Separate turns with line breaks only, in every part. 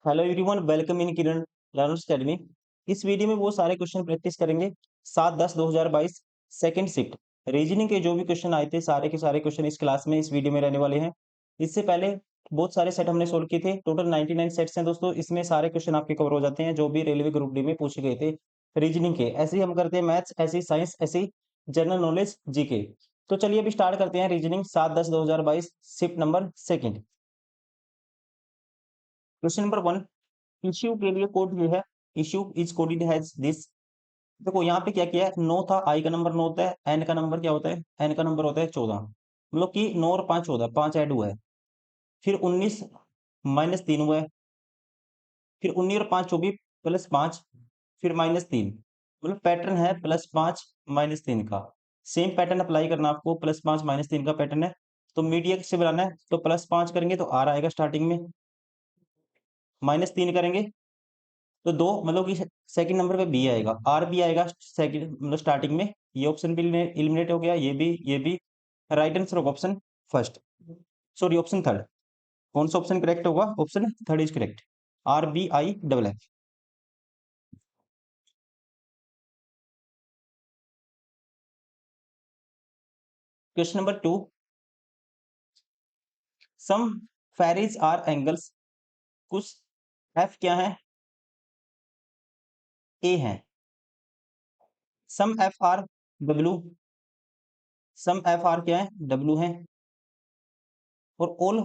Hello everyone, welcome in Kiran learners academy. इस video में वो सारे क्वेश्चन प्रैक्टिस करेंगे 7-10-2022 सेकंड शिफ्ट रीजनिंग के जो भी क्वेश्चन आए थे सारे के सारे क्वेश्चन इस क्लास में इस वीडियो में रहने वाले हैं। इससे पहले बहुत सारे सेट हमने सोल्व किए थे, टोटल 99 सेट्स हैं दोस्तों। इसमें सारे क्वेश्चन आपके कवर हो जाते हैं जो भी रेलवे ग्रुप डी में पूछे गए थे रीजनिंग के। ऐसे ही हम करते हैं मैथ्स, ऐसे ही साइंस, ऐसे ही जनरल नॉलेज, जीके। तो चलिए अभी स्टार्ट करते हैं reasoning 7-10-2022 shift number second. Question number 1, issue के लिए कोड ये है, issue is coded has this. देखो यहाँ पे क्या किया है, 9 था, आई का नंबर 9 होता है, एन का नंबर क्या होता है, एन का नंबर होता है 14। मतलब कि 9 और 5 14, 5 ऐड हुआ है। फिर 19 माइनस 3 हुआ है। फिर 19 और 5 24 प्लस 5, फिर माइनस 3। मतलब पैटर्न है +5 -3 का। सेम पैटर्न अप्लाई करना आपको, +5 -3 का पैटर्न है। तो मीडियन से बनाना है तो +5 करेंगे तो आर आएगा स्टार्टिंग में, -3 करेंगे तो 2, मतलब कि सेकंड नंबर पे बी आएगा, आर बी आएगा सेकंड मतलब स्टार्टिंग में। ये ऑप्शन भी एलिमिनेट हो गया, ये भी। राइट आंसर होगा option first, sorry option third. कौन सा ऑप्शन करेक्ट होगा? Option third is correct, R B I double F. Question number 2, some fairies are angles. कुछ एफ क्या है? ए है। Some F are W, some F are क्या है? W है। और ऑल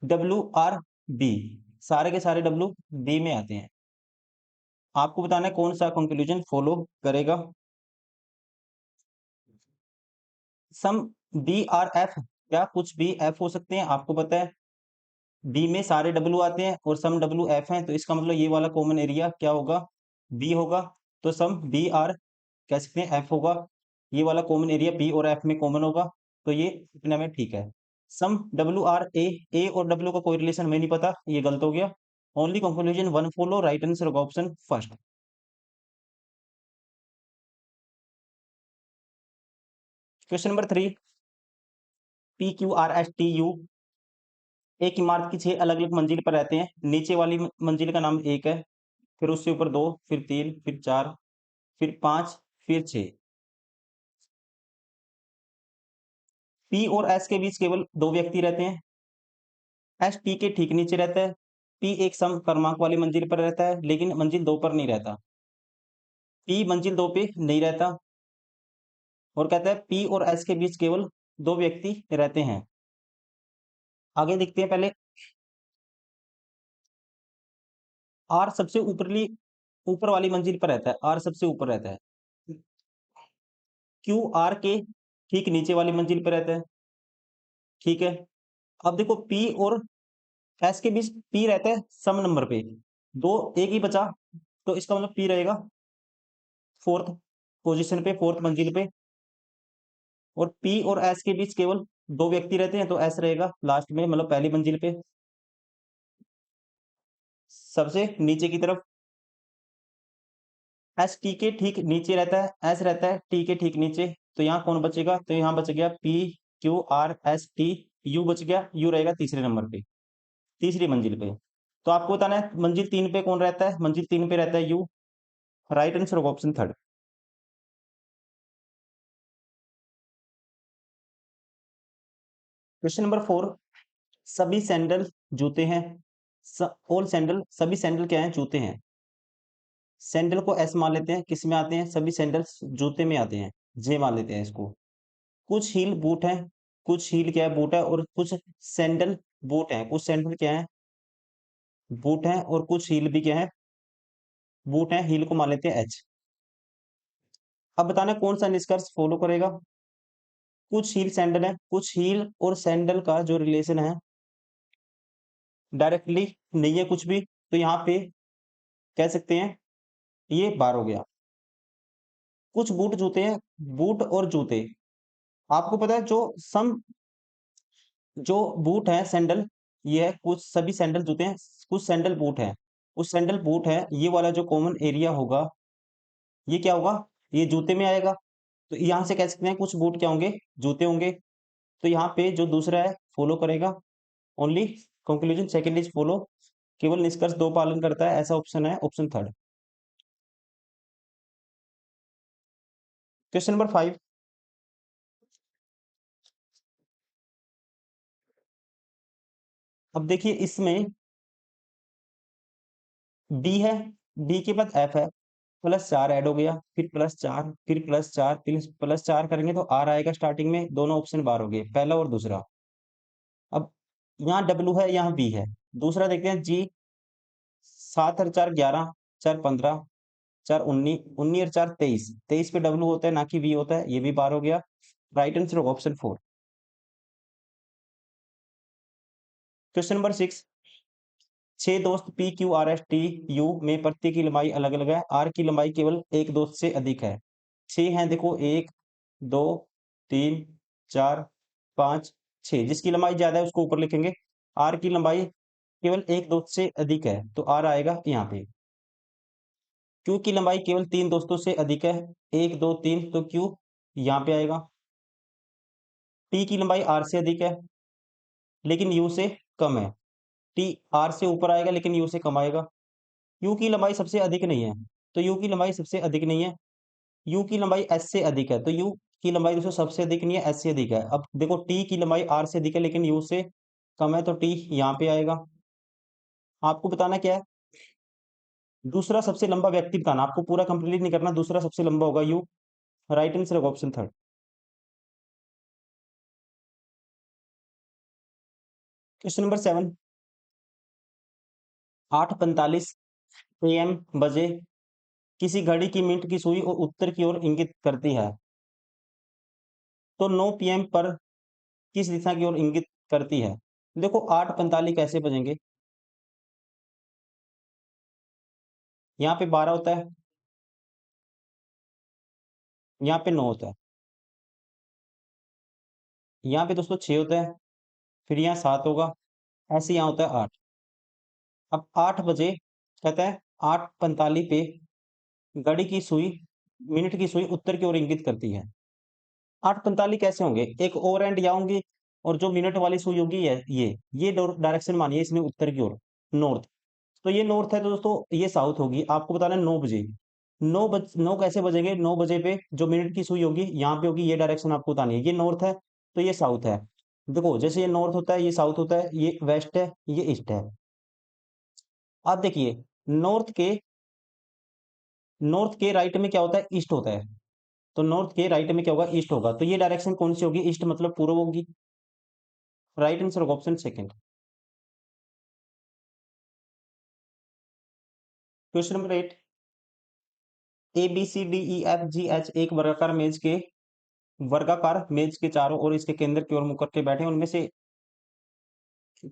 डब्ल्यू आर बी, सारे के सारे डब्ल्यू बी में आते हैं। आपको बताना है कौन सा कंक्लूजन फॉलो करेगा। सम बी आर एफ, क्या कुछ भी एफ हो सकते हैं? आपको पता है बी में सारे डब्ल्यू आते हैं और सम डब्ल्यू एफ हैं, तो इसका मतलब ये वाला कॉमन एरिया क्या होगा? बी होगा। तो सम बी आर कह सकते हैं एफ होगा। ये वाला कॉमन एरिया बी और एफ में कॉमन होगा, तो ये इतने में ठीक है। सम डब्ल्यू आर ए, ए और डब्ल्यू का कोई रिलेशन हमें नहीं पता, ये गलत हो गया। Only conclusion one follow, right answer होगा option first. Question number 3, P Q R S T U एक इमारत की 6 अलग अलग मंजिल पर रहते हैं। नीचे वाली मंजिल का नाम 1 है, फिर उससे ऊपर 2, फिर 3, फिर 4, फिर 5, फिर 6। पी और एस के बीच केवल 2 व्यक्ति रहते हैं। एस टी के ठीक नीचे रहता है। पी एक सम क्रमांक वाली मंजिल पर रहता है लेकिन मंजिल 2 पर नहीं रहता। पी मंजिल 2 पे नहीं रहता। और कहता है पी और एस के बीच केवल 2 व्यक्ति रहते हैं। आगे देखते हैं पहले। आर सबसे ऊपर वाली मंजिल पर रहता है, आर सबसे ऊपर रहता है। क्यू आर के ठीक नीचे वाली मंजिल पर रहता है। ठीक है। अब देखो पी और एस के बीच पी रहता है सम नंबर पे, 2 एक ही बचा, तो इसका मतलब पी रहेगा 4th पोजीशन पे, 4th मंजिल पे। और पी और एस के बीच केवल 2 व्यक्ति रहते हैं, तो एस रहेगा लास्ट में, मतलब पहली मंजिल पे सबसे नीचे की तरफ। एस टी के ठीक नीचे रहता है, एस रहता है टी के ठीक नीचे। तो यहाँ कौन बचेगा? तो यहाँ बच गया P Q R S T, you बच गया, यू रहेगा तीसरे नंबर पे, तीसरी मंजिल पे। तो आपको बताना है मंजिल 3 पे कौन रहता है? मंजिल 3 पे रहता है यू, राइट आंसर होगा ऑप्शन थर्ड। क्वेश्चन नंबर 4, सभी सैंडल जूते हैं। ऑल सैंडल, सभी सैंडल क्या है? जूते हैं। सैंडल को एस मान लेते हैं, किस में आते हैं? सभी सैंडल्स जूते में आते हैं, जे मान लेते हैं इसको। कुछ हील बूट है, कुछ हील क्या है? बूट है। और कुछ सैंडल बूट है, कुछ सैंडल क्या है? बूट है। और कुछ हील भी क्या है? बूट है। हील को मान लेते हैं एच। अब बताना कौन सा निष्कर्ष फॉलो करेगा। कुछ हील सैंडल है, कुछ हील और सैंडल का जो रिलेशन है डायरेक्टली नहीं है कुछ भी, तो यहाँ पे कह सकते हैं ये बार हो गया। कुछ बूट जूते हैं, बूट और जूते। आपको पता है जो बूट है सैंडल, ये है कुछ सभी सैंडल जूते हैं, कुछ सैंडल बूट है। कुछ सैंडल बूट है, ये वाला जो कॉमन एरिया होगा ये क्या होगा? ये जूते में आएगा। तो यहाँ से कह सकते हैं कुछ बूट क्या होंगे? जूते होंगे। तो यहाँ पे जो दूसरा है फॉलो करेगा, only conclusion second is follow, केवल निष्कर्ष दो पालन करता है, ऐसा ऑप्शन है ऑप्शन थर्ड। Question number 5। अब देखिए इसमें बी है, बी के बाद एफ है, +4 ऐड हो गया, फिर +4, फिर +4, +4 करेंगे तो आर आएगा स्टार्टिंग में, दोनों ऑप्शन बार हो गए, पहला और दूसरा। अब यहाँ डब्ल्यू है, यहाँ बी है। दूसरा देखते हैं जी, 7 और 4 11, 4 15, 4 19, 19 और 4 23, 23 पे डब्ल्यू होता है ना कि वी होता है, ये भी बार हो गया। राइट आंसर होगा ऑप्शन 4। Question number 6। 6 दोस्त P Q R S T you में प्रत्येक की लंबाई अलग अलग है, आर की लंबाई केवल एक दोस्त से अधिक है। 6 हैं देखो, 1 2 3 4 5 6, जिसकी लंबाई ज्यादा है उसको ऊपर लिखेंगे। आर की लंबाई केवल एक दोस्त से अधिक है तो आर आएगा यहाँ पे। क्यू की लंबाई केवल 3 दोस्तों से अधिक है, 1 2 3, तो क्यू यहाँ पे आएगा। टी की लंबाई आर से अधिक है लेकिन यू से कम है, टी आर से ऊपर आएगा लेकिन यू से कम आएगा। यू की लंबाई सबसे अधिक नहीं है, तो यू की लंबाई सबसे अधिक नहीं है। यू की लंबाई एस से अधिक है, तो यू की लंबाई दोस्तों सबसे अधिक नहीं है, एस से अधिक है। अब देखो टी की लंबाई आर से अधिक है लेकिन यू से कम है, तो टी यहाँ पे आएगा। आपको बताना क्या है, दूसरा सबसे लंबा व्यक्ति बताना, आपको पूरा कंप्लीट नहीं करना, दूसरा सबसे लंबा होगा यू। राइट आंसर होगा option third. Question number 7। 8:45 AM बजे किसी घड़ी की मिनट की सुई और उत्तर की ओर इंगित करती है, तो 9 PM पर किस दिशा की ओर इंगित करती है। देखो 8:45 कैसे बजेंगे, यहाँ पे 12 होता है, यहाँ पे 9 होता है, यहाँ पे दोस्तों 6 होता है, फिर यहाँ 7 होगा, ऐसे यहाँ होता है 8। अब 8 बजे कहता है 8:45 पे घड़ी की सुई, मिनट की सुई उत्तर की ओर इंगित करती है। 8:45 कैसे होंगे, एक और एंड यहाँ होंगे और जो मिनट वाली सुई होगी ये डायरेक्शन मानिए इसमें उत्तर की ओर, नॉर्थ। तो ये नॉर्थ है तो दोस्तों ये साउथ होगी। आपको बताना है 9 बजे, 9 कैसे बजेंगे, 9 बजे पे जो मिनट की सुई होगी यहाँ पे होगी, ये डायरेक्शन आपको बतानी है। ये नॉर्थ है तो ये साउथ है। देखो जैसे ये नॉर्थ होता है, ये साउथ होता है, ये वेस्ट है, ये ईस्ट है। आप देखिए नॉर्थ के राइट में क्या होता है, ईस्ट होता है। तो नॉर्थ के राइट में क्या होगा, ईस्ट होगा, तो ये डायरेक्शन कौन सी होगी, ईस्ट मतलब पूर्व होगी। राइट आंसर होगा option second. Question number 8। ABCDEFGH एक वर्गाकार मेज के चारों ओर इसके केंद्र की ओर मुख करके बैठे हैं। उनमें से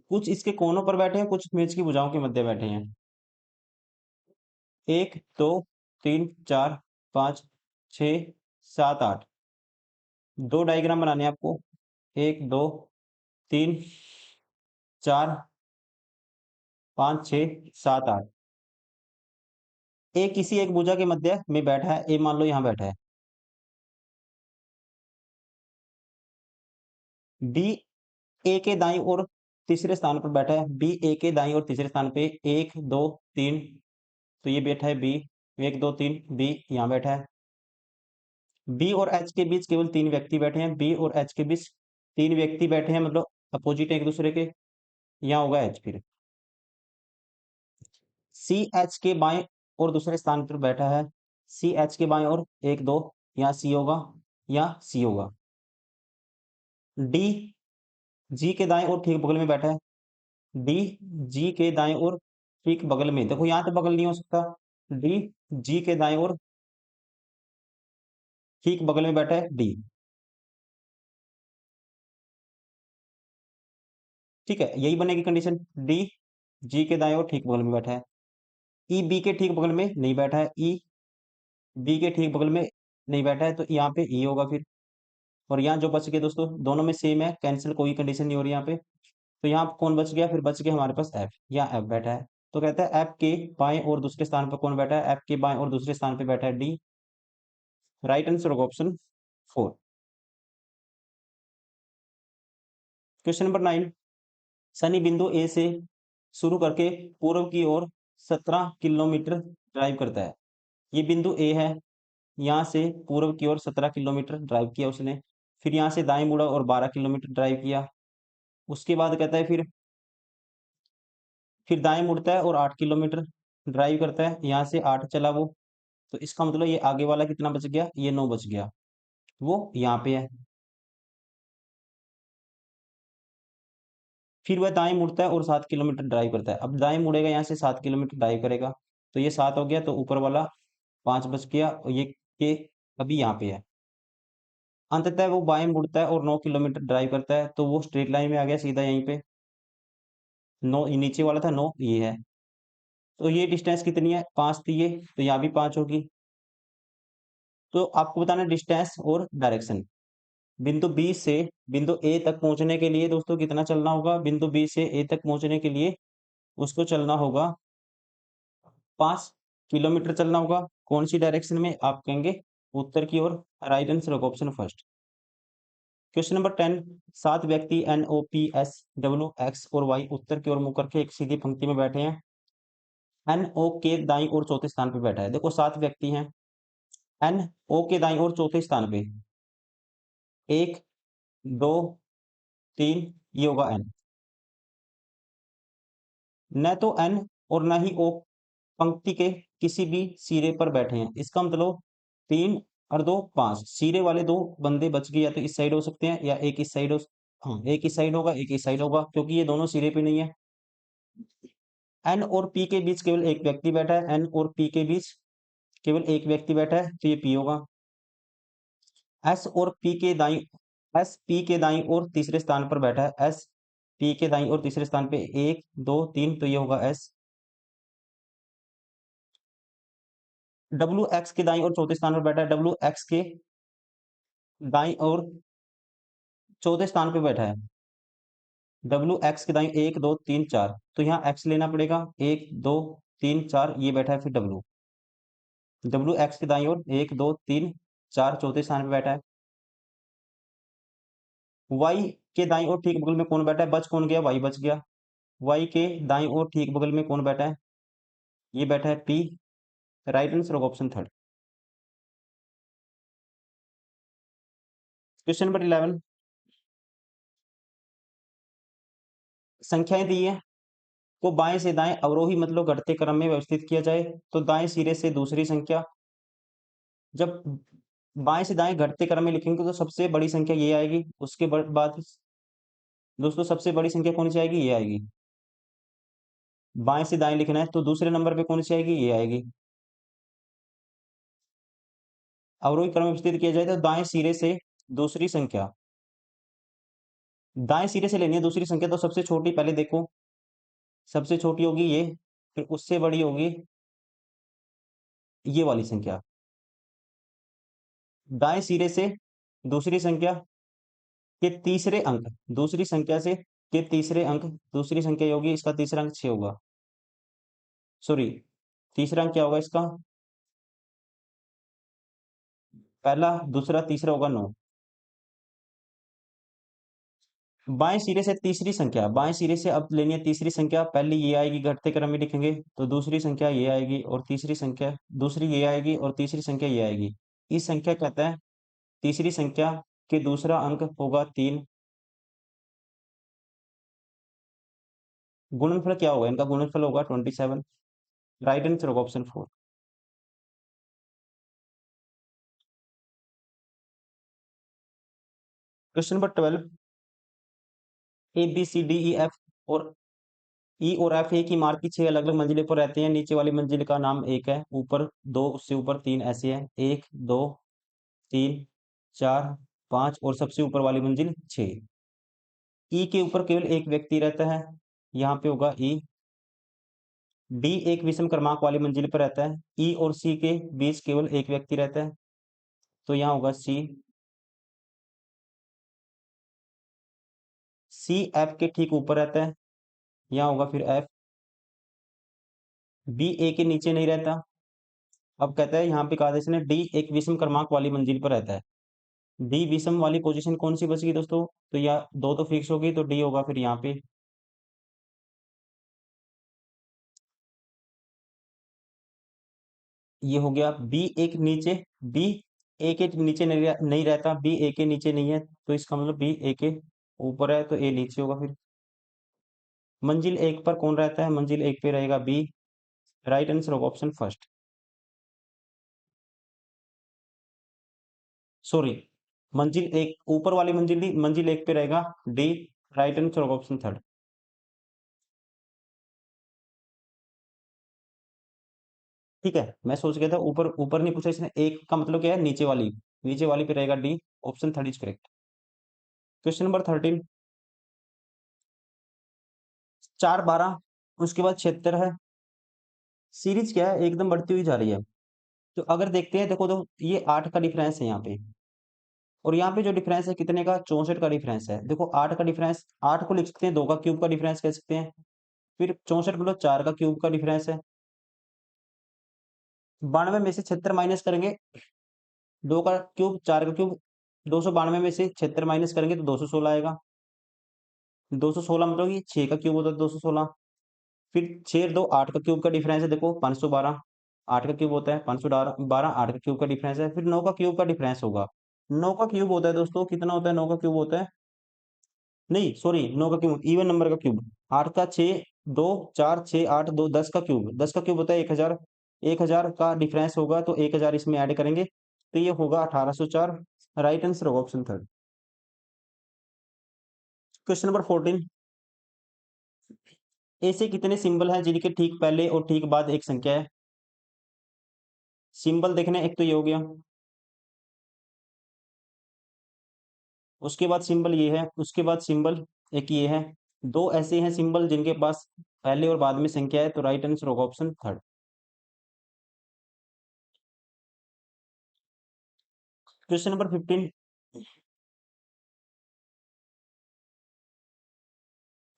कुछ इसके कोनों पर बैठे हैं, कुछ मेज की भुजाओं के मध्य बैठे हैं। 1 2 3 4 5 6 7 8, दो डायग्राम बनाने हैं आपको। 1 2 3 4 5 6 7 8। ए किसी एक भुजा के मध्य में बैठा है, ए मान लो यहाँ बैठा है। बी ए के दाईं ओर तीसरे स्थान पर बैठा है, बी ए के दाईं ओर तीसरे स्थान पे 1 2 3, तो ये बैठा है बी। 1 2 3 बी यहाँ बैठा है। बी और एच के बीच केवल 3 व्यक्ति बैठे हैं, बी और एच के बीच 3 व्यक्ति बैठे हैं मतलब अपोजिट है एक दूसरे के, यहाँ होगा एच। फिर सी एच के बाएं और दूसरे स्थान पर बैठा है, सी एच के बाएं और 1 2, यहाँ सी होगा, यहाँ सी होगा। डी जी के दाएं और ठीक बगल में बैठा है, डी जी के दाएं और ठीक बगल में, देखो यहाँ तो बगल नहीं हो सकता, डी जी के दाएं और ठीक बगल में बैठा है डी। ठीक है, यही बनेगी कंडीशन, डी जी के दाएं और ठीक बगल में बैठा है। ई बी के ठीक बगल में नहीं बैठा है, ई बी के ठीक बगल में नहीं बैठा है, तो यहाँ पे ई होगा फिर। और यहाँ जो बच गए दोस्तों दोनों में सेम है, कैंसिल, कोई कंडीशन नहीं हो रही यहाँ पे। तो यहाँ कौन बच गया, फिर बच गया हमारे पास एफ, यहाँ एफ बैठा है। तो कहता है एफ के बाएं और दूसरे स्थान पर कौन बैठा है, एफ के बाएं और दूसरे स्थान पर बैठा है डी। राइट आंसर होगा ऑप्शन 4। Question number 9। शनि बिंदु ए से शुरू करके पूर्व की ओर 17 किलोमीटर ड्राइव करता है। ये बिंदु ए है, यहाँ से पूर्व की ओर 17 किलोमीटर ड्राइव किया उसने। फिर यहाँ से दाएँ मुड़ा और 12 किलोमीटर ड्राइव किया। उसके बाद कहता है फिर दाएँ मुड़ता है और 8 किलोमीटर ड्राइव करता है। यहाँ से 8 चला वो, तो इसका मतलब ये आगे वाला कितना बच गया? ये 9 बच गया। वो यहाँ पे है। फिर वह दाएँ मुड़ता है और 7 किलोमीटर ड्राइव करता है। अब दाएँ मुड़ेगा, यहाँ से 7 किलोमीटर ड्राइव करेगा, तो ये 7 हो गया, तो ऊपर वाला 5 बच गया और ये अभी यहाँ पे है। अंततः वो बाएँ मुड़ता है और 9 किलोमीटर ड्राइव करता है, तो वो स्ट्रेट लाइन में आ गया सीधा यहीं पे। 9 ये नीचे वाला था, 9 ये है। तो ये डिस्टेंस कितनी है? 5 थी ये, तो यहाँ भी 5 होगी। तो आपको बताना है डिस्टेंस और डायरेक्शन। बिंदु बी से बिंदु ए तक पहुंचने के लिए दोस्तों कितना चलना होगा? बिंदु बी से ए तक पहुंचने के लिए उसको चलना होगा 5 किलोमीटर चलना होगा। कौन सी डायरेक्शन में? आप कहेंगे उत्तर की ओर। राइट आंसर होगा ऑप्शन फर्स्ट। क्वेश्चन नंबर 10, 7 व्यक्ति N O P S W X और वाई उत्तर की ओर मुंह करके एक सीधी पंक्ति में बैठे हैं। एन ओ के दाईं ओर चौथे स्थान पे बैठा है। देखो 7 व्यक्ति हैं। एन ओ के दाईं ओर चौथे स्थान पे 1 2 3 ये होगा एन। न तो एन और न ही ओ पंक्ति के किसी भी सिरे पर बैठे हैं। इसका मतलब 3 और 2 5 सिरे वाले 2 बंदे बच गए, या तो इस साइड हो सकते हैं या एक इस साइड हो। हाँ, एक इस साइड होगा, एक इस साइड होगा, क्योंकि ये दोनों सिरे पे नहीं है। एन और पी के बीच केवल एक व्यक्ति बैठा है। एन और पी के बीच केवल एक व्यक्ति बैठा है, तो ये पी होगा। एस और पी के दाईं एस पी के दाईं ओर तीसरे स्थान पर बैठा है। एस पी के दाईं ओर तीसरे स्थान पे 1 2 3, तो ये होगा एस। डब्ल्यू एक्स के दाईं ओर चौथे स्थान पर बैठा है। डब्ल्यू एक्स के दाईं ओर चौथे स्थान पे बैठा है। डब्ल्यू एक्स के दाईं 1 2 3 4, तो यहाँ एक्स लेना पड़ेगा। 1 2 3 4 ये बैठा है। फिर डब्ल्यू डब्ल्यू एक्स के दाईं ओर 1 2 3 4 चौथे स्थान पे बैठा है। वाई के दाईं ओर ठीक बगल में कौन बैठा है? बच कौन गया? वाई बच गया। वाई के दाईं ओर ठीक बगल में कौन बैठा है? ये बैठा है पी। राइट आंसर होगा ऑप्शन थर्ड। क्वेश्चन नंबर 11, संख्याएं दी है को बाएं से दाएं अवरोही मतलब घटते क्रम में व्यवस्थित किया जाए। तो दाएं सिरे से दूसरी संख्या, जब बाएं से दाएं घटते क्रम में लिखेंगे तो सबसे बड़ी संख्या ये आएगी। उसके बाद दोस्तों सबसे बड़ी संख्या कौन सी आएगी? ये आएगी। बाएं से दाएं लिखना है तो दूसरे नंबर पे कौन सी आएगी? ये आएगी। अवरोही क्रम में व्यवस्थित किया जाए तो दाएं सिरे से दूसरी संख्या, दाएं सिरे से लेनी है दूसरी संख्या, तो सबसे छोटी पहले देखो, सबसे छोटी होगी ये, फिर उससे बड़ी होगी ये वाली संख्या। दाएं सिरे से दूसरी संख्या के तीसरे अंक, दूसरी संख्या से के तीसरे अंक, दूसरी संख्या ये होगी, इसका तीसरा अंक 6 होगा। सॉरी, तीसरा अंक क्या होगा इसका? पहला, दूसरा, तीसरा होगा 9। बाएं सिरे से तीसरी संख्या, बाएं सिरे से अब लेनी है तीसरी संख्या। पहली ये आएगी, घटते क्रम में लिखेंगे तो दूसरी संख्या ये आएगी और तीसरी संख्या, दूसरी ये आएगी और तीसरी संख्या ये आएगी। इस संख्या कहता है तीसरी संख्या के दूसरा अंक होगा 3। गुणनफल क्या होगा इनका? गुणनफल होगा 27। राइट आंसर होगा option 4। Question number 12, A B C D E F और ई और एफ एक ही मार्ग की 6 अलग अलग मंजिलों पर रहते हैं। नीचे वाली मंजिल का नाम 1 है, ऊपर 2, उससे ऊपर 3 ऐसे है। 1 2 3 4 5 और सबसे ऊपर वाली मंजिल 6। ई के ऊपर केवल एक व्यक्ति रहता है, यहाँ पे होगा ई। डी एक विषम क्रमांक वाली मंजिल पर रहता है। ई और सी के बीच केवल एक व्यक्ति रहता है, तो यहाँ होगा सी। सी एफ के ठीक ऊपर रहता है, यहाँ होगा फिर एफ। बी ए के नीचे नहीं रहता। अब कहता है यहाँ पे कहा था इसने डी एक विषम क्रमांक वाली मंजिल पर रहता है। डी विषम वाली पोजीशन कौन सी बचेगी दोस्तों? तो या दो तो फिक्स होगी, तो डी होगा फिर यहाँ पे। ये हो गया बी एक नीचे, बी ए के नीचे नहीं रहता, बी ए के नीचे नहीं है, तो इसका मतलब बी ए के ऊपर है, तो ए नीचे होगा। फिर मंजिल एक पर कौन रहता है? मंजिल एक पे रहेगा बी। राइट आंसर होगा ऑप्शन फर्स्ट। सॉरी, मंजिल एक ऊपर वाली मंजिल नहीं, मंजिल एक पे रहेगा डी। राइट आंसर होगा ऑप्शन थर्ड। ठीक है, मैं सोच गया था ऊपर ऊपर नहीं पूछा इसने, एक का मतलब क्या है? नीचे वाली पे रहेगा D. Option third is correct. Question number 13। 4 12, उसके बाद 76 है। सीरीज क्या है? एकदम बढ़ती हुई जा रही है। तो अगर देखते हैं, देखो तो ये 8 का डिफरेंस है यहाँ पे, और यहाँ पे जो डिफरेंस है कितने का? 64 का डिफरेंस है। देखो 8 का डिफरेंस, 8 को लिख सकते हैं 2 का क्यूब का डिफरेंस कह सकते हैं। फिर 64 मतलब 4 का क्यूब का डिफरेंस है। 92 में से 76 माइनस करेंगे, 2 का क्यूब 4 का क्यूब, 292 में से 76 माइनस करेंगे तो 216 आएगा। 216 मतलब कि 6 का क्यूब होता है 216। फिर 6 2 8 का क्यूब का डिफरेंस है, देखो 512। 8 का क्यूब होता है 512, 8 का क्यूब का डिफरेंस है। फिर 9 का क्यूब का डिफरेंस होगा। 9 का क्यूब होता है दोस्तों, कितना होता है? 9 का क्यूब होता है, नहीं सॉरी, 9 का क्यूब इवन नंबर का क्यूब। 8 का 6 2 4 6 8 2 10 का क्यूब, 10 का क्यूब होता है 1000। 1000 का डिफरेंस होगा तो 1000 इसमें ऐड करेंगे, तो ये होगा 1804। राइट आंसर होगा ऑप्शन थर्ड। Question number 14। ऐसे कितने सिंबल हैं जिनके ठीक पहले और ठीक बाद एक संख्या है? सिंबल देखने, एक तो ये हो गया, उसके बाद सिंबल ये है, उसके बाद सिंबल एक ये है। दो ऐसे हैं सिंबल जिनके पास पहले और बाद में संख्या है, तो राइट आंसर होगा ऑप्शन थर्ड। Question number 15।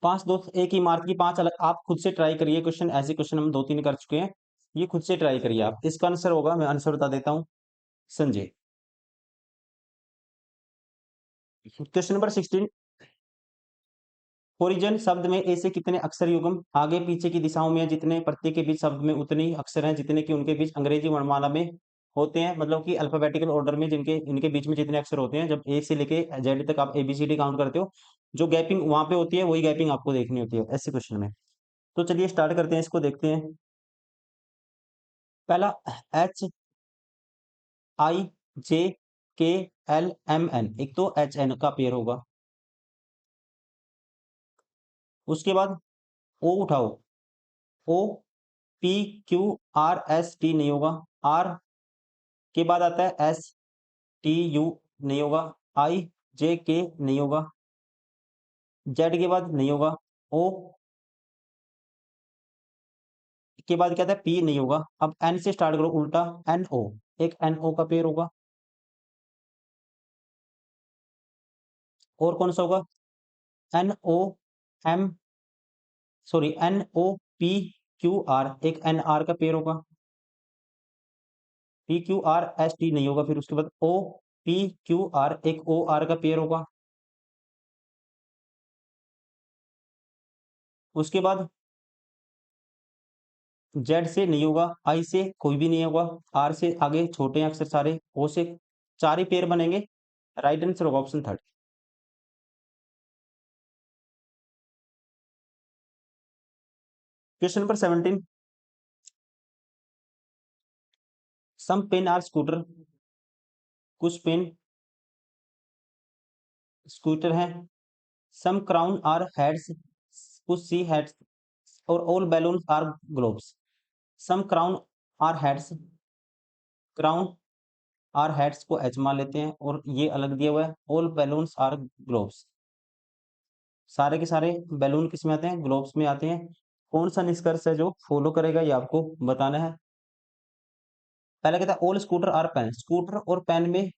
5 2 एक ही मार्क की 5 अलग, आप खुद से ट्राई करिए क्वेश्चन, ऐसे क्वेश्चन हम 2 3 कर चुके हैं। ये खुद से ट्राई करिए आप। इसका आंसर होगा, मैं आंसर बता देता हूँ, संजय। Question number 16। ओरिजिन शब्द में ऐसे कितने अक्षर युग्म आगे पीछे की दिशाओं में, जितने प्रत्यय के बीच शब्द में उतने ही अक्षर हैं जितने कि उनके बीच अंग्रेजी वर्णमाला में होते हैं, मतलब कि अल्फाबेटिकल ऑर्डर में जिनके इनके बीच में जितने अक्षर होते हैं, जब ए से लेके जेड तक आप एबीसीडी काउंट करते हो, जो गैपिंग वहां पे होती है वही गैपिंग आपको देखनी होती है ऐसे क्वेश्चन में। तो चलिए स्टार्ट करते हैं, इसको देखते हैं। पहला, HIJKLMN, एक तो HN का पेयर होगा। उसके बाद O उठाओ, OPQRST नहीं होगा। R के बाद आता है STU नहीं होगा। IJK नहीं होगा। Z के बाद नहीं होगा। O के बाद क्या था? P नहीं होगा। अब N से स्टार्ट करो उल्टा, NO, एक NO का पेयर होगा। और कौन सा होगा? NOM, सॉरी, NOPQR, एक NR का पेयर होगा। PQRST नहीं होगा। फिर उसके बाद OPQR, एक OR का पेयर होगा। उसके बाद जेड से नहीं होगा, आई से कोई भी नहीं होगा, आर से आगे छोटे हैं अक्षर सारे, ओ से 4 ही पेयर बनेंगे। राइट आंसर होगा option third. Question number 17। Some pen are scooter, कुछ पेन स्कूटर हैं। सम क्राउन आर हेड्स, कुछ सी हेड्स, और all balloon are globes. Some crown are heads, crown are heads को H मान लेते हैं, और ये अलग दिया हुआ है, ऑल बैलून्स आर ग्लोब्स। सारे के सारे बैलून किस में आते हैं? ग्लोब्स में आते हैं। कौन सा निष्कर्ष है जो फॉलो करेगा, ये आपको बताना है। पहला कहता है all scooter are pen, scooter और पेन में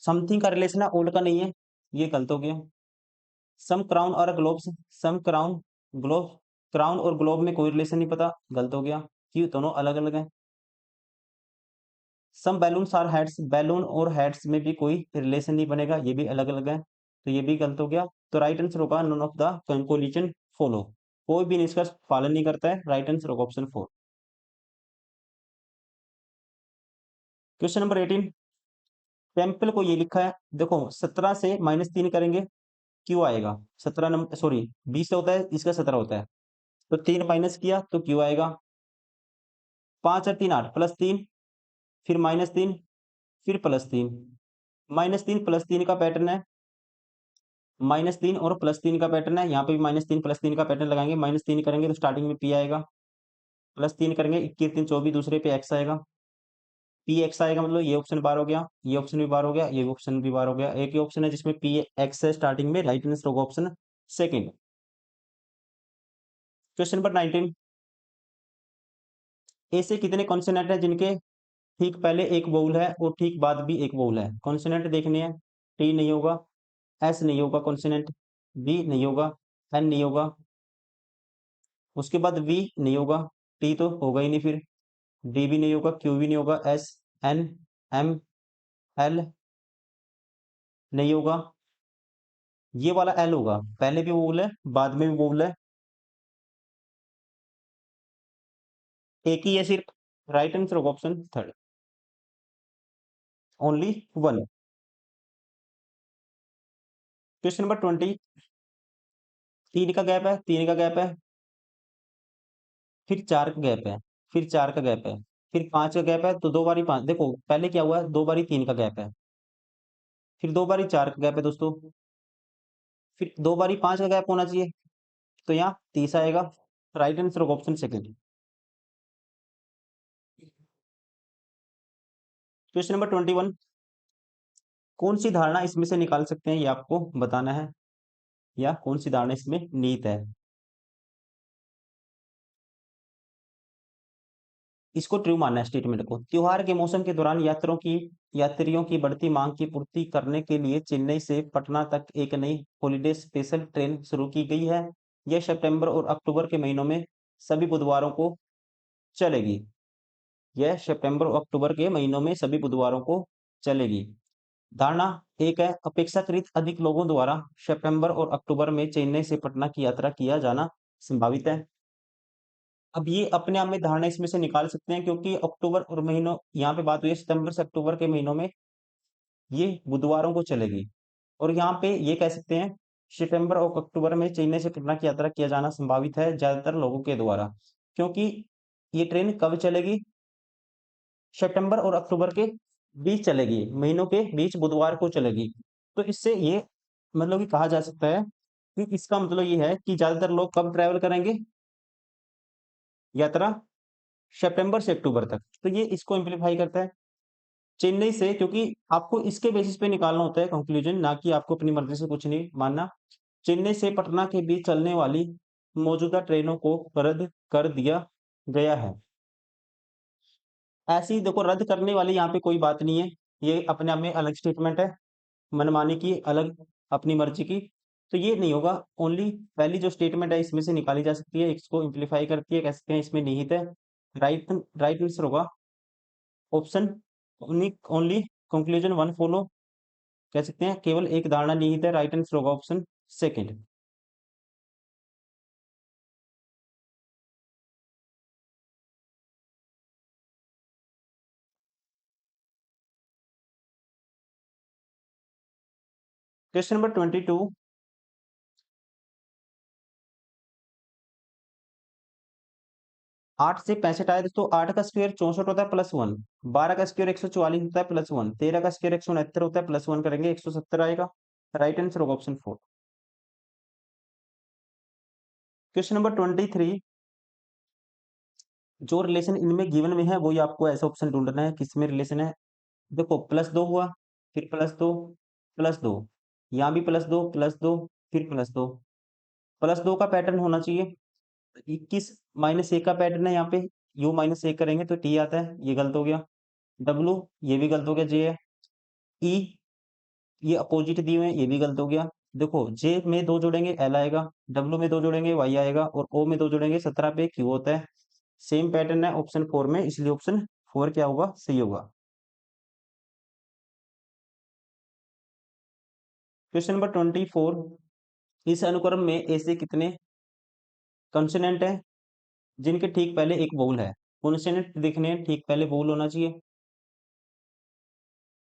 समथिंग का रिलेशन है, ओल्ड का नहीं है, ये गलत हो गया। सम क्राउन और globes, some crown globe, crown और ग्लोब में कोई रिलेशन नहीं पता, गलत हो गया, क्यों? दोनों अलग अलग हैं। सम बैलून्स आर हेड्स, बैलून और हेड्स में भी कोई रिलेशन नहीं बनेगा, ये भी अलग अलग है, तो ये भी गलत हो गया। तो राइट आंसर होगा none of the conclusion follow, कोई भी निष्कर्ष पालन नहीं करता है। राइट आंसर होगा ऑप्शन 4। क्वेश्चन नंबर 18, टेम्पल को ये लिखा है, देखो 17 से -3 करेंगे, क्यू आएगा। 17 नंबर, सॉरी 20 होता है, इसका 17 होता है, तो 3 माइनस किया तो क्यू आएगा। 5 और 3 8, +3, फिर -3, फिर +3। -3 +3 का पैटर्न है, -3 और +3 का पैटर्न है, यहाँ पे भी -3 +3 का पैटर्न लगाएंगे। -3 करेंगे तो स्टार्टिंग में पी आएगा, +3 करेंगे, 21 3 24, दूसरे पे एक्स आएगा, पी एक्स आएगा, मतलब ये ऑप्शन बार हो गया, ये ऑप्शन भी बार हो गया, ये ऑप्शन भी बार हो गया। एक ही ऑप्शन है जिसमें पी एक्स है स्टार्टिंग में, राइट आंसर होगा ऑप्शन सेकंड। क्वेश्चन नंबर 19, ऐसे कितने कॉन्सोनेंट है जिनके ठीक पहले एक वोवल है और ठीक बाद भी एक वोवल है? कॉन्सोनेंट देखने हैं, टी नहीं होगा, एस नहीं होगा कॉन्सोनेंट, बी नहीं होगा, एन नहीं होगा, उसके बाद वी नहीं होगा, टी तो होगा ही नहीं, फिर डी भी नहीं होगा, क्यू भी नहीं होगा, एस, एन, एम, एल नहीं होगा, ये वाला एल होगा, पहले भी वोवल है बाद में भी वोवल है, एक ही है सिर्फ, राइट आंसर होगा option third, only one. Question number 20, 3 का गैप है, 3 का गैप है, फिर 4 का गैप है, फिर 4 का गैप है, फिर 5 का गैप है, तो 2 बारी 5, देखो पहले क्या हुआ है, 2 बारी 3 का गैप है, फिर 2 बारी 4 का गैप है दोस्तों, फिर 2 बारी 5 का गैप होना चाहिए, तो यहाँ 30 आएगा, राइट आंसर होगा ऑप्शन सेकंड। क्वेश्चन नंबर 21, कौन सी धारणा इसमें से निकाल सकते हैं, ये आपको बताना है, या कौन सी धारणा इसमें निहित है, इसको ट्रू मानना है स्टेटमेंट को। त्योहार के मौसम के दौरान यात्रियों की बढ़ती मांग की पूर्ति करने के लिए चेन्नई से पटना तक एक नई हॉलिडे स्पेशल ट्रेन शुरू की गई है। यह सितंबर और अक्टूबर के महीनों में सभी बुधवारों को चलेगी। यह सितंबर और अक्टूबर के महीनों में सभी बुधवारों को चलेगी। धारणा एक है, अपेक्षाकृत अधिक लोगों द्वारा सितंबर और अक्टूबर में चेन्नई से पटना की यात्रा किया जाना संभावित है। अब ये अपने आप में धारणा इसमें से निकाल सकते हैं, क्योंकि अक्टूबर और महीनों, यहाँ पे बात हुई है सितंबर से अक्टूबर के महीनों में ये बुधवारों को चलेगी, और यहाँ पे ये कह सकते हैं सितंबर और अक्टूबर में चेन्नई से पटना की यात्रा किया जाना संभावित है ज्यादातर लोगों के द्वारा, क्योंकि ये ट्रेन कब चलेगी, सितंबर और अक्टूबर के बीच चलेगी, महीनों के बीच बुधवार को चलेगी। तो इससे ये मतलब कि कहा जा सकता है कि इसका मतलब ये है कि ज्यादातर लोग कब ट्रैवल करेंगे यात्रा, सितंबर से अक्टूबर तक। तो ये इसको इम्प्लीफाई करता है चेन्नई से, क्योंकि आपको इसके बेसिस पे निकालना होता है कंक्लूजन, ना कि आपको अपनी मर्जी से कुछ नहीं मानना। चेन्नई से पटना के बीच चलने वाली मौजूदा ट्रेनों को रद्द कर दिया गया है। ऐसी देखो, रद्द करने वाली यहाँ पे कोई बात नहीं है, ये अपने आप में अलग स्टेटमेंट है, मनमानी की, अलग अपनी मर्जी की, तो ये नहीं होगा। ओनली पहली जो स्टेटमेंट है इसमें से निकाली जा सकती है, इसको इम्प्लीफाई करती है, कह सकते हैं इसमें निहित है। राइट राइट आंसर होगा option, only only conclusion one follow, कह सकते हैं केवल एक धारणा निहित है, राइट आंसर होगा ऑप्शन सेकंड। क्वेश्चन नंबर 22, 8 से 65 आए दोस्तों, 8 का स्क्वायर 64 होता है +1, 12 का स्क्वायर 144 होता है +1, 13 का स्क्वायर 169 होता है +1 करेंगे 170 आएगा, राइट आंसर होगा ऑप्शन 4। क्वेश्चन नंबर 23, जो रिलेशन इनमें गिवन में है वही आपको ऐसा ऑप्शन ढूंढना है किसमें रिलेशन है। देखो +2 हुआ, फिर +2, +2, यहाँ भी +2 +2, फिर +2, +2 का पैटर्न होना चाहिए। 21 -1 का पैटर्न है यहाँ पे, यू -1 करेंगे तो टी आता है, ये गलत हो गया। डब्लू, ये भी गलत हो गया, जे है। ई, ये अपोजिट दिए हुए हैं, ये भी गलत हो गया। देखो जे में 2 जोड़ेंगे एल आएगा, डब्लू में 2 जोड़ेंगे वाई आएगा, और ओ में 2 जोड़ेंगे 17 पे क्यू होता है। सेम पैटर्न है ऑप्शन 4 में, इसलिए ऑप्शन 4 क्या होगा, सही होगा। क्वेश्चन नंबर 24, इस अनुक्रम में ऐसे कितने कंसोनेंट हैं जिनके ठीक पहले एक वोवल है? कॉन्सोनेंट दिखने हैं, ठीक पहले वोवल होना चाहिए।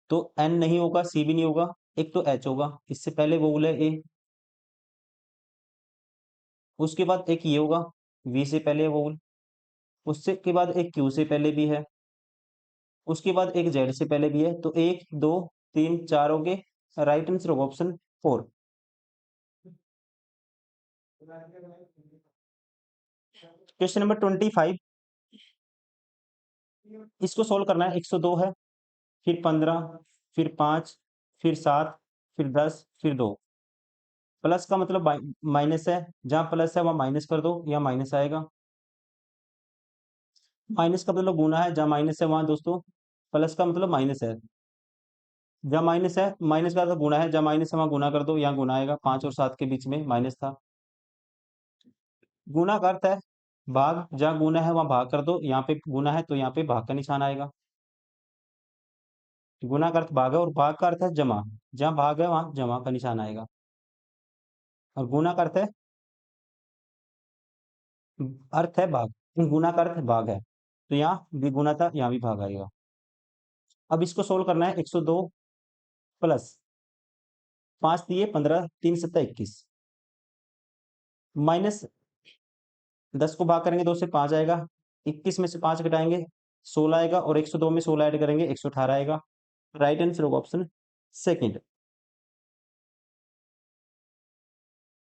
तो एन नहीं होगा, सी भी नहीं होगा, एक तो एच होगा, इससे पहले वोवल है ए, उसके बाद एक ये होगा, वी से पहले है वोवल, उससे के बाद एक क्यू से पहले भी है, उसके बाद एक जेड से पहले भी है, तो एक दो तीन चार हो गए, राइट आंसर होगा ऑप्शन 4। क्वेश्चन नंबर 25, इसको सोल्व करना है। 102 है, फिर 15, फिर 5, फिर 7, फिर 10, फिर 2। प्लस का मतलब माइनस है, जहां प्लस है वहां माइनस कर दो, या माइनस आएगा। माइनस का मतलब गुना है, जहां माइनस है वहां दोस्तों प्लस का मतलब माइनस है, जहां माइनस है माइनस का तो गुना है, जहां माइनस है वहां गुना कर दो, यहाँ गुना आएगा। 5 और 7 के बीच में माइनस था। गुना का अर्थ है भाग, जहां गुना है वहां भाग कर दो, यहाँ पे गुना है तो यहाँ पे भाग का निशान आएगा। गुना का अर्थ भाग है, और भाग का अर्थ है जमा, जहां भाग है वहां जमा का निशान आएगा। और गुना का अर्थ है भाग, गुना का अर्थ भाग है, तो यहाँ भी गुना था, यहाँ भी भाग आएगा। अब इसको सोल्व करना है। 102 प्लस 5 दिए 15, 3 सत्ता 21, माइनस 10 को भाग करेंगे 2 से 5 आएगा, 21 में से 5 घटाएंगे 16 आएगा, और 102 में 16 ऐड करेंगे 118 आएगा। राइट आंसर होगा ऑप्शन सेकंड।